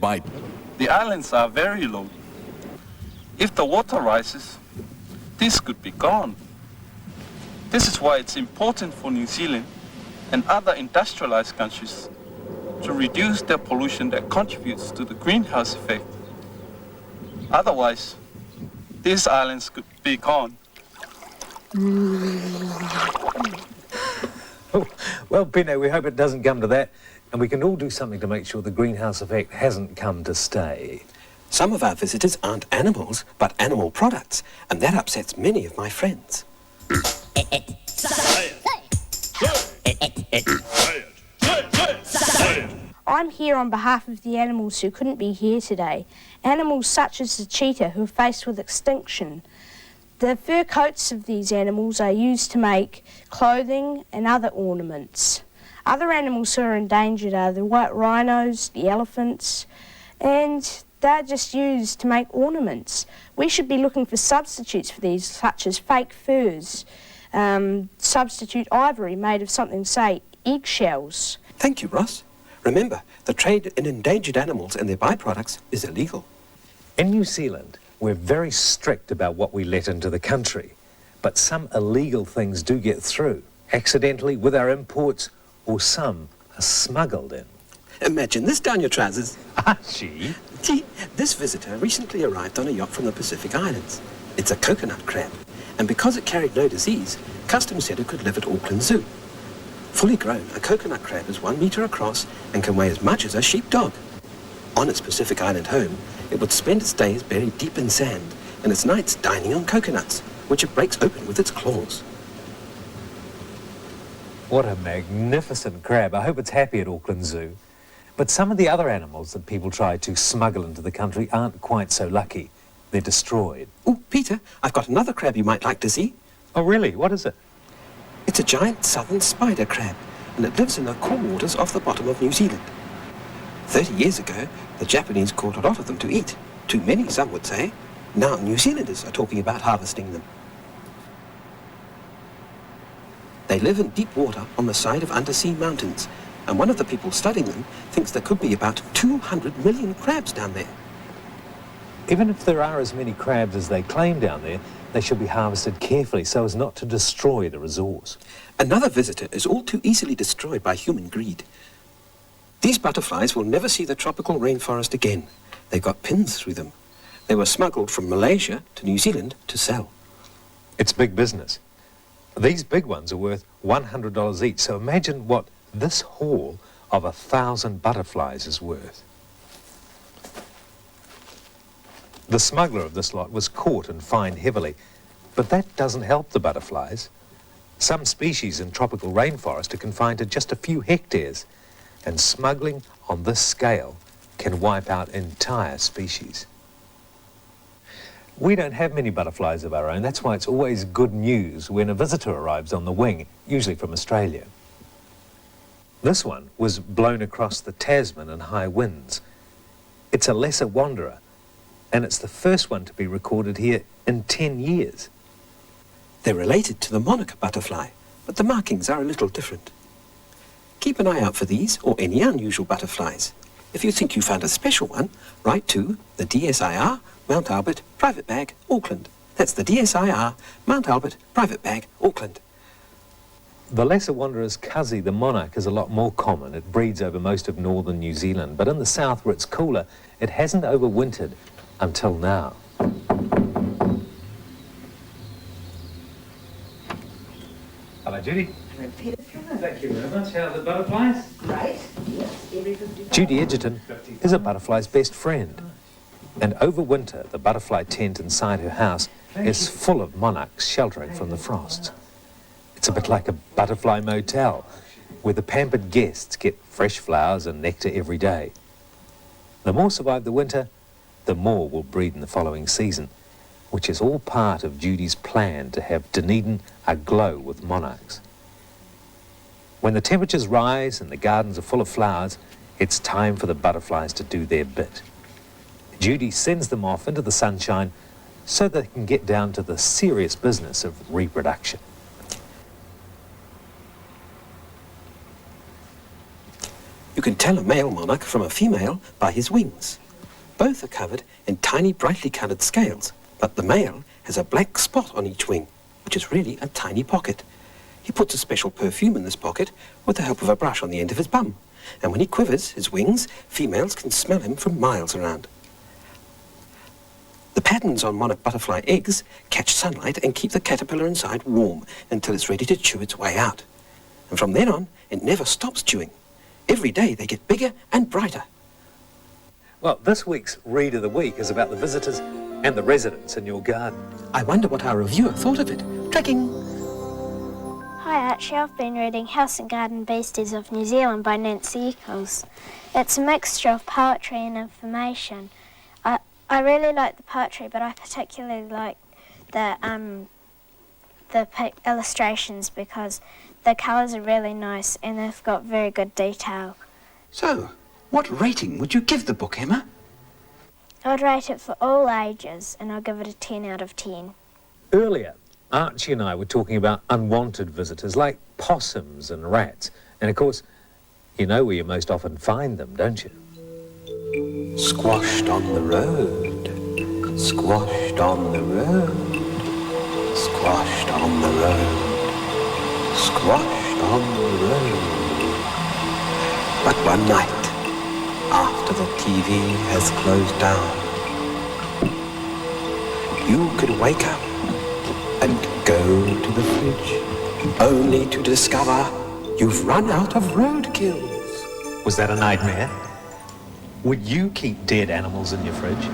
The islands are very low. If the water rises, this could be gone. This is why it's important for New Zealand and other industrialized countries to reduce their pollution that contributes to the greenhouse effect. Otherwise, these islands could be gone. Oh, well, Pino, we hope it doesn't come to that, and we can all do something to make sure the greenhouse effect hasn't come to stay. Some of our visitors aren't animals, but animal products, and that upsets many of my friends. I'm here on behalf of the animals who couldn't be here today. Animals such as the cheetah who are faced with extinction. The fur coats of these animals are used to make clothing and other ornaments. Other animals who are endangered are the white rhinos, the elephants, and they're just used to make ornaments. We should be looking for substitutes for these, such as fake furs, substitute ivory made of something, say, eggshells. Thank you, Ross. Remember, the trade in endangered animals and their byproducts is illegal. In New Zealand, we're very strict about what we let into the country, but some illegal things do get through, accidentally with our imports, or some are smuggled in. Imagine this down your trousers. Archie? See, this visitor recently arrived on a yacht from the Pacific Islands. It's a coconut crab, and because it carried no disease, Customs said it could live at Auckland Zoo. Fully grown, a coconut crab is 1 metre across and can weigh as much as a sheepdog. On its Pacific Island home, it would spend its days buried deep in sand and its nights dining on coconuts, which it breaks open with its claws. What a magnificent crab. I hope it's happy at Auckland Zoo. But some of the other animals that people try to smuggle into the country aren't quite so lucky. They're destroyed. Oh, Peter, I've got another crab you might like to see. Oh, really? What is it? It's a giant southern spider crab, and it lives in the cool waters off the bottom of New Zealand. 30 years ago, the Japanese caught a lot of them to eat. Too many, some would say. Now New Zealanders are talking about harvesting them. They live in deep water on the side of undersea mountains, and one of the people studying them thinks there could be about 200 million crabs down there. Even if there are as many crabs as they claim down there, they should be harvested carefully so as not to destroy the resource. Another visitor is all too easily destroyed by human greed. These butterflies will never see the tropical rainforest again. They got pins through them. They were smuggled from Malaysia to New Zealand to sell. It's big business. These big ones are worth $100 each, so imagine what this haul of 1,000 butterflies is worth. The smuggler of this lot was caught and fined heavily, but that doesn't help the butterflies. Some species in tropical rainforest are confined to just a few hectares, and smuggling on this scale can wipe out entire species. We don't have many butterflies of our own. That's why it's always good news when a visitor arrives on the wing, usually from Australia. This one was blown across the Tasman in high winds. It's a lesser wanderer, and it's the first one to be recorded here in 10 years. They're related to the monarch butterfly, but the markings are a little different. Keep an eye out for these or any unusual butterflies. If you think you found a special one, write to the DSIR, Mount Albert, Private Bag, Auckland. That's the DSIR, Mount Albert, Private Bag, Auckland. The lesser wanderer's cuzzy, the monarch, is a lot more common. It breeds over most of northern New Zealand, but in the south where it's cooler, it hasn't overwintered until now. Hello, Judy. Thank you very much. How are the butterflies? Great. Yes, everything. Judy Edgerton is a butterfly's best friend. And over winter, the butterfly tent inside her house is full of monarchs sheltering from the frost. It's a bit like a butterfly motel, where the pampered guests get fresh flowers and nectar every day. The more survive the winter, the more will breed in the following season, which is all part of Judy's plan to have Dunedin aglow with monarchs. When the temperatures rise and the gardens are full of flowers, it's time for the butterflies to do their bit. Judy sends them off into the sunshine so they can get down to the serious business of reproduction. You can tell a male monarch from a female by his wings. Both are covered in tiny, brightly coloured scales, but the male has a black spot on each wing, which is really a tiny pocket. He puts a special perfume in this pocket with the help of a brush on the end of his bum. And when he quivers his wings, females can smell him from miles around. The patterns on monarch butterfly eggs catch sunlight and keep the caterpillar inside warm until it's ready to chew its way out. And from then on, it never stops chewing. Every day they get bigger and brighter. Well, this week's Read of the Week is about the visitors and the residents in your garden. I wonder what our reviewer thought of it. Tracking! Hi Archie, I've been reading House and Garden Beasties of New Zealand by Nancy Eccles. It's a mixture of poetry and information. I really like the poetry, but I particularly like the illustrations because the colours are really nice and they've got very good detail. So, what rating would you give the book, Emma? I'd rate it for all ages and I'll give it a 10 out of 10. Earlier, Archie and I were talking about unwanted visitors like possums and rats. And of course, you know where you most often find them, don't you? Squashed on the road, squashed on the road, squashed on the road, squashed on the road. But one night, after the TV has closed down, you could wake up and go to the fridge, only to discover you've run out of roadkills. Was that a nightmare? Would you keep dead animals in your fridge?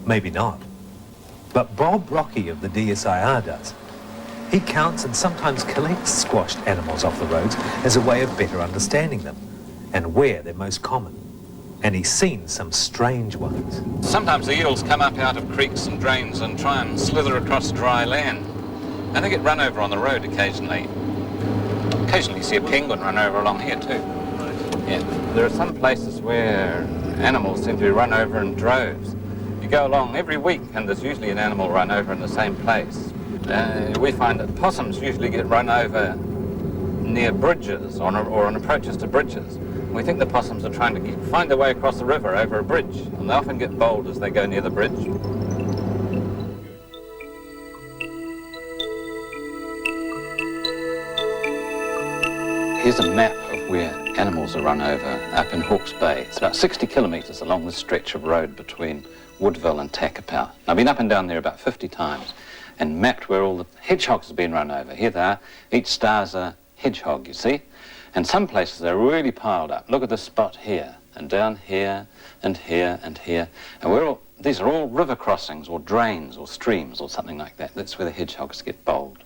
Maybe not. But Bob Rocky of the DSIR does. He counts and sometimes collects squashed animals off the roads as a way of better understanding them and where they're most common. And he's seen some strange ones. Sometimes the eels come up out of creeks and drains and try and slither across dry land. And they get run over on the road occasionally. Occasionally you see a penguin run over along here too. Yeah. There are some places where animals seem to be run over in droves. You go along every week and there's usually an animal run over in the same place. We find that possums usually get run over near bridges or on approaches to bridges. We think the possums are trying to find their way across the river over a bridge, and they often get bold as they go near the bridge. Here's a map of where animals are run over up in Hawke's Bay. It's about 60 kilometres along this stretch of road between Woodville and Takapau. I've been up and down there about 50 times and mapped where all the hedgehogs have been run over. Here they are. Each star's a hedgehog, you see. And some places they're really piled up. Look at this spot here, and down here, and here, and here. And these are all river crossings, or drains, or streams, or something like that. That's where the hedgehogs get bold.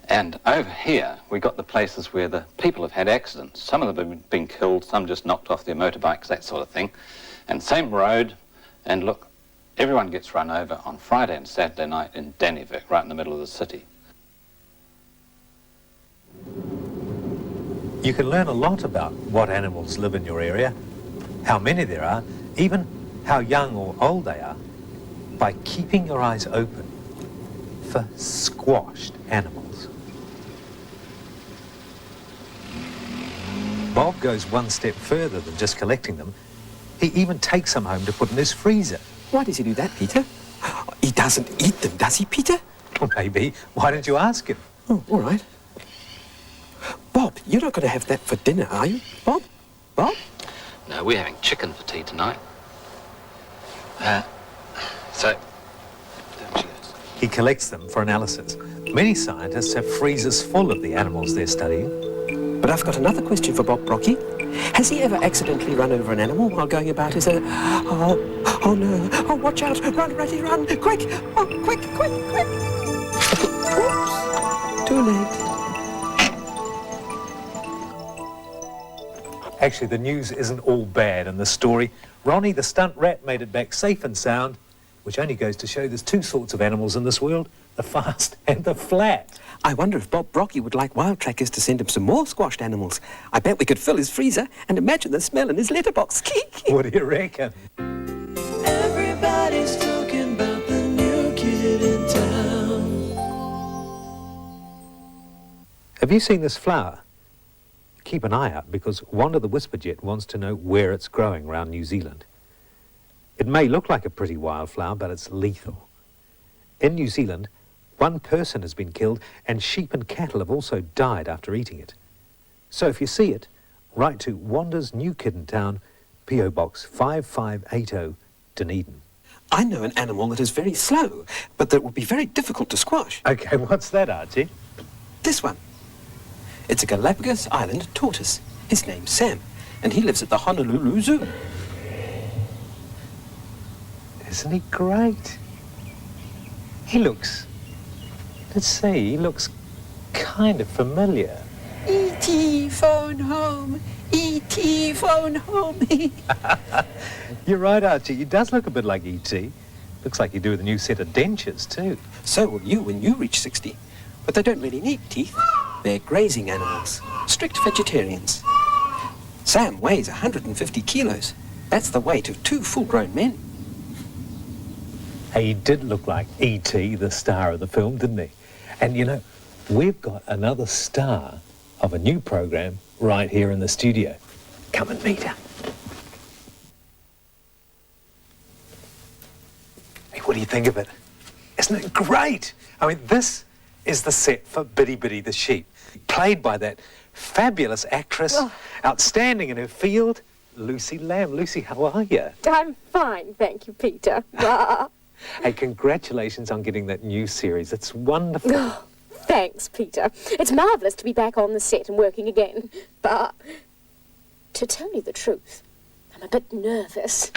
And over here, we got the places where the people have had accidents. Some of them have been killed, some just knocked off their motorbikes, that sort of thing. And same road, and look, everyone gets run over on Friday and Saturday night in Dannevirke, right in the middle of the city. You can learn a lot about what animals live in your area, how many there are, even how young or old they are, by keeping your eyes open for squashed animals. Bob goes one step further than just collecting them. He even takes some home to put in his freezer. Why does he do that, Peter? He doesn't eat them, does he, Peter? Well, maybe. Why don't you ask him? Oh, all right. Bob, you're not going to have that for dinner, are you? Bob? Bob? No, we're having chicken for tea tonight. So, He collects them for analysis. Many scientists have freezers full of the animals they're studying. But I've got another question for Bob Rocky. Has he ever accidentally run over an animal while going about his... Oh no. Oh, watch out. Run, Ratty, run. Quick. Oh, quick. Oops. Too late. Actually, the news isn't all bad in this story. Ronnie the stunt rat made it back safe and sound, which only goes to show there's two sorts of animals in this world, the fast and the flat. I wonder if Bob Rocky would like WildTrackers to send him some more squashed animals. I bet we could fill his freezer and imagine the smell in his letterbox. What do you reckon? Everybody's talking about the new kid in town. Have you seen this flower? keep an eye out because Wanda the Whisperjet wants to know where it's growing around New Zealand. It may look like a pretty wildflower, but it's lethal. In New Zealand, 1 person has been killed and sheep and cattle have also died after eating it. So if you see it, write to Wanda's New Kid in Town, P.O. Box 5580, Dunedin. I know an animal that is very slow, but that would be very difficult to squash. OK, what's that, Archie? This one. It's a Galapagos Island tortoise. His name's Sam, and he lives at the Honolulu Zoo. Isn't he great? He looks, let's see, he looks kind of familiar. E.T. phone home, E.T. phone home. You're right, Archie, he does look a bit like E.T. Looks like you do with a new set of dentures too. So will you when you reach 60. But they don't really need teeth. They're grazing animals, strict vegetarians. Sam weighs 150 kilos. That's the weight of 2 full-grown men. He did look like E.T., the star of the film, didn't he? And you know, we've got another star of a new program right here in the studio. Come and meet her. Hey, what do you think of it? Isn't it great? I mean, this is the set for Biddy Biddy the sheep, played by that fabulous actress, outstanding in her field, Lucy Lamb. Lucy, how are you? I'm fine, thank you, Peter. Hey, congratulations on getting that new series. It's wonderful. Oh, thanks, Peter. It's marvellous to be back on the set and working again. But to tell you the truth, I'm a bit nervous.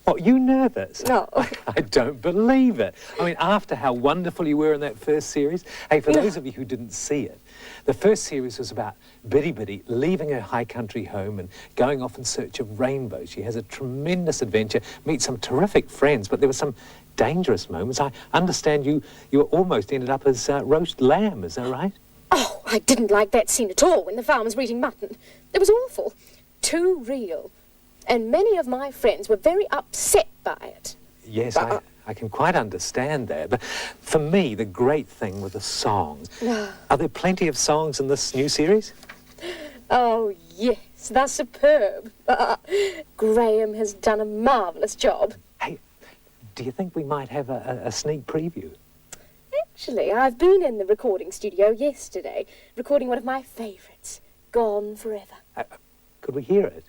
What, you nervous? No. I don't believe it. I mean, after how wonderful you were in that first series. Hey, for those of you who didn't see it, the first series was about Biddy Biddy leaving her high country home and going off in search of rainbows. She has a tremendous adventure, meets some terrific friends, but there were some dangerous moments. I understand you almost ended up as roast lamb, is that right? Oh, I didn't like that scene at all when the farmers were eating mutton. It was awful. Too real. And many of my friends were very upset by it. Yes, I can quite understand that. But for me, the great thing were the songs. Are there plenty of songs in this new series? Oh, yes, they're superb. Graham has done a marvellous job. Hey, do you think we might have a sneak preview? Actually, I've been in the recording studio yesterday, recording one of my favourites, Gone Forever. Could we hear it?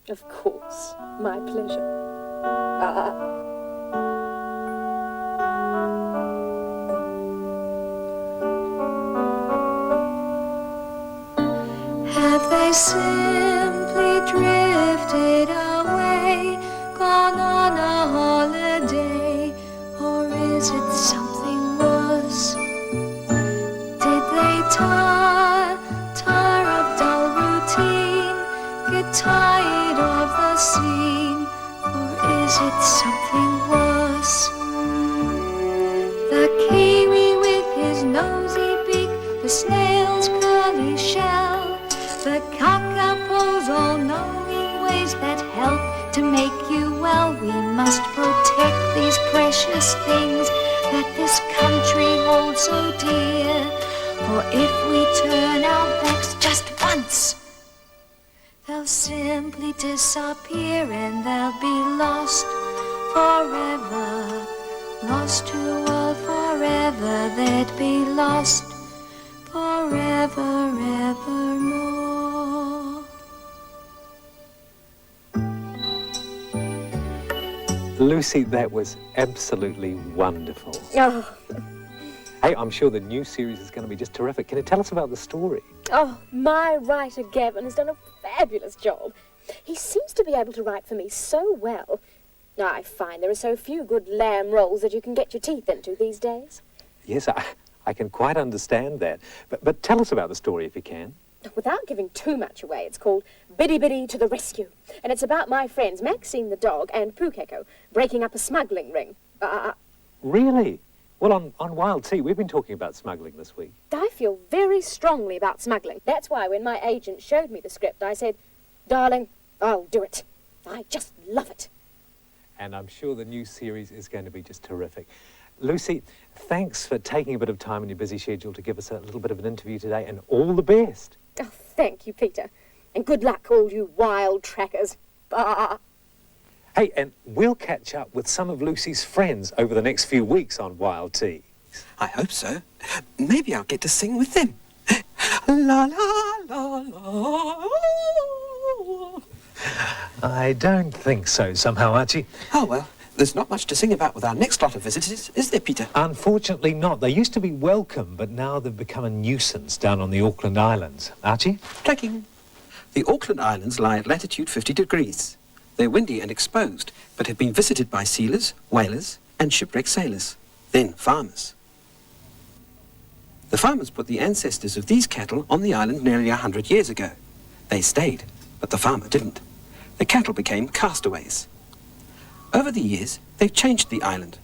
Of course, my pleasure. Have they simply drifted away, gone on a holiday, or is it something worse? Did they tire of dull routine, get tired of the scene, or is it something worse? The kiwi with his nosy beak, the snail's curly shell, the kakapo's all-knowing ways that help to make you well. We must protect these precious things that this country holds so dear, for if we turn our backs just once, they'll simply disappear and they'll be lost forever. Lost to the world forever, they'd be lost forever, evermore. Lucy, that was absolutely wonderful. Oh. Hey, I'm sure the new series is going to be just terrific. Can you tell us about the story? Oh, my writer Gavin has done a fabulous job. He seems to be able to write for me so well. I find there are so few good lamb roles that you can get your teeth into these days. Yes, I can quite understand that. But tell us about the story if you can. Without giving too much away, it's called Biddy Biddy to the Rescue. And it's about my friends Maxine the dog and Pukeko breaking up a smuggling ring. Really? Well, on Wild Tea, we've been talking about smuggling this week. I feel very strongly about smuggling. That's why when my agent showed me the script, I said, darling, I'll do it. I just love it. And I'm sure the new series is going to be just terrific. Lucy, thanks for taking a bit of time in your busy schedule to give us a little bit of an interview today, and all the best. Oh, thank you, Peter. And good luck, all you wild trackers. Bah! Hey, and we'll catch up with some of Lucy's friends over the next few weeks on Wild Tea. I hope so. Maybe I'll get to sing with them. La la la la. I don't think so somehow, Archie. Oh, well, there's not much to sing about with our next lot of visitors, is there, Peter? Unfortunately not. They used to be welcome, but now they've become a nuisance down on the Auckland Islands. Archie? Tracking. The Auckland Islands lie at latitude 50 degrees. They're windy and exposed, but have been visited by sealers, whalers, and shipwrecked sailors. Then farmers. The farmers put the ancestors of these cattle on the island nearly 100 years ago. They stayed, but the farmer didn't. The cattle became castaways. Over the years, they've changed the island.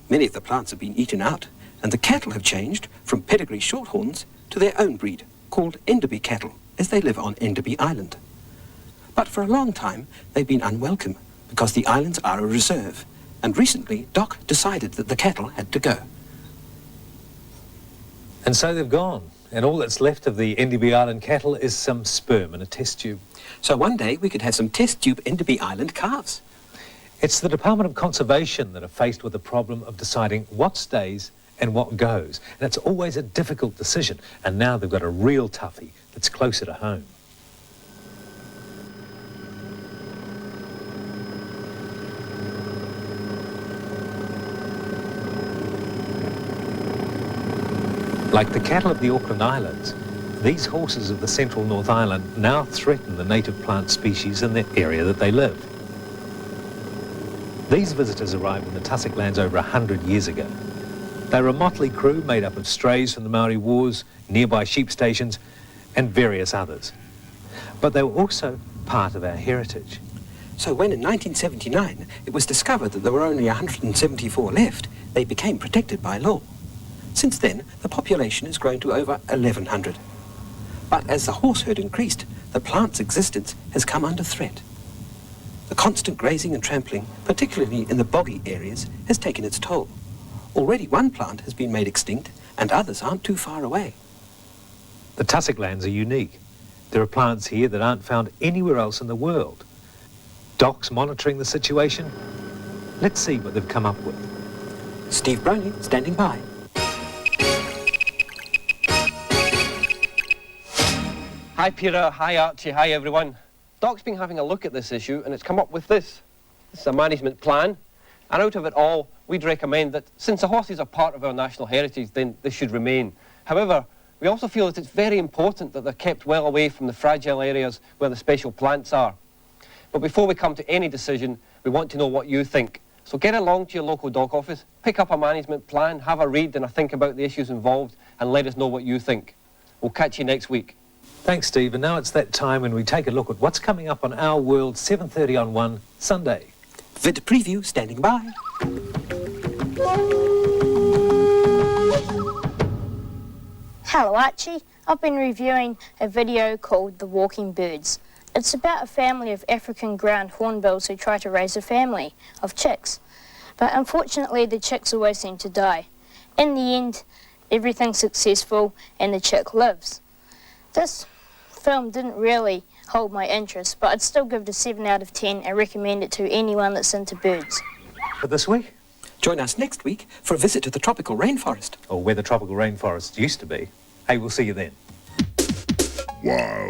Many of the plants have been eaten out, and the cattle have changed from pedigree shorthorns to their own breed, called Enderby cattle, as they live on Enderby Island. But for a long time, they've been unwelcome, because the islands are a reserve, and recently Doc decided that the cattle had to go. And so they've gone, and all that's left of the Enderby Island cattle is some sperm in a test tube. So one day we could have some test tube Enderby Island calves. It's the Department of Conservation that are faced with the problem of deciding what stays and what goes. And it's always a difficult decision, and now they've got a real toughie that's closer to home. Like the cattle of the Auckland Islands, these horses of the central North Island now threaten the native plant species in the area that they live. These visitors arrived in the tussock lands over 100 years ago. They were a motley crew made up of strays from the Maori Wars, nearby sheep stations, and various others. But they were also part of our heritage. So when in 1979 it was discovered that there were only 174 left, they became protected by law. Since then, the population has grown to over 1,100. But as the horse herd increased, the plant's existence has come under threat. The constant grazing and trampling, particularly in the boggy areas, has taken its toll. Already one plant has been made extinct, and others aren't too far away. The tussock lands are unique. There are plants here that aren't found anywhere else in the world. Doc's monitoring the situation. Let's see what they've come up with. Steve Browning, standing by. Hi Peter, hi Archie, hi everyone. Doc's been having a look at this issue and it's come up with this. This is a management plan, and out of it all, we'd recommend that since the horses are part of our national heritage, then they should remain. However, we also feel that it's very important that they're kept well away from the fragile areas where the special plants are. But before we come to any decision, we want to know what you think. So get along to your local doc office, pick up a management plan, have a read and a think about the issues involved, and let us know what you think. We'll catch you next week. Thanks, Steve. And now it's that time when we take a look at what's coming up on Our World, 7:30 on 1 Sunday. Vid Preview, standing by. Hello Archie, I've been reviewing a video called The Walking Birds. It's about a family of African ground hornbills who try to raise a family of chicks. But unfortunately the chicks always seem to die. In the end, everything's successful and the chick lives. This film didn't really hold my interest, but I'd still give it a 7 out of 10 and recommend it to anyone that's into birds. For this week? Join us next week for a visit to the tropical rainforest. Or where the tropical rainforest used to be. Hey, we'll see you then. Wow.